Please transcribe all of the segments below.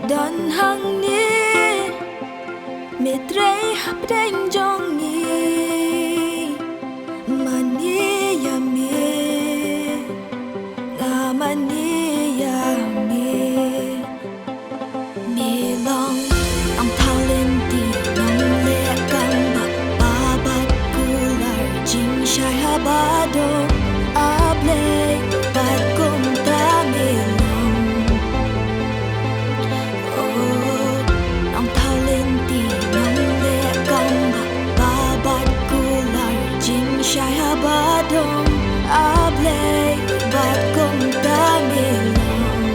Don hang ni me trei hap deng jong ni mani ya me nga mani ya me long ang talenti nong le kang ba bat kular jing shai habado able bat kum ta me Shai habadong ablay bat kong tamilong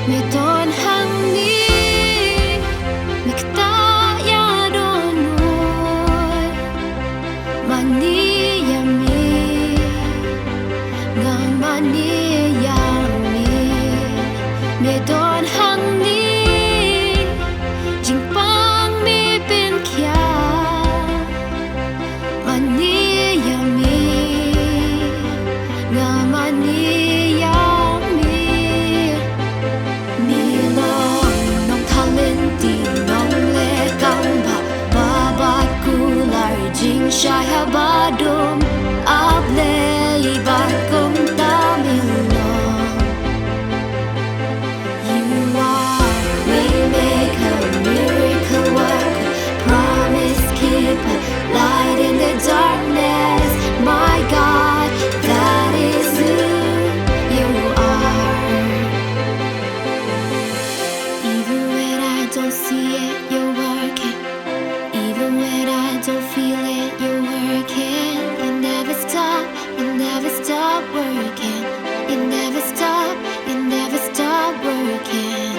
me ton hang ni me kta ya donoy mani ya mani ya me ton hang ni jing pang mi pen kya Shai habadum ablay bat kum tamilong You are waymaker, miracle worker, promise keeper, light in the darkness. My God, that is who you are. Even when I don't see it, you're working. Even when I don't feel it, you're working. You never stop working. You never stop working.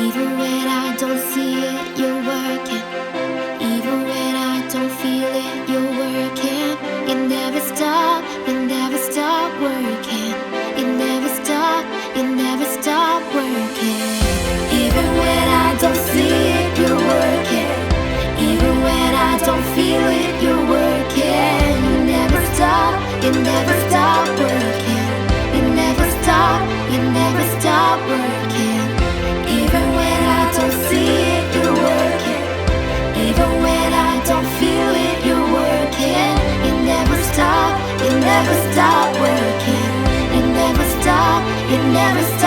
Even when I don't see it, you're working. Even when I don't feel it, you're working. You never stop working. You never stop working. Even when I don't see it, you're working. Even when I don't feel it, you're working. You never stop working. You never stop working. Even when I don't see it, you're working. Even when I don't feel it, you're working. You never stop working. You never stop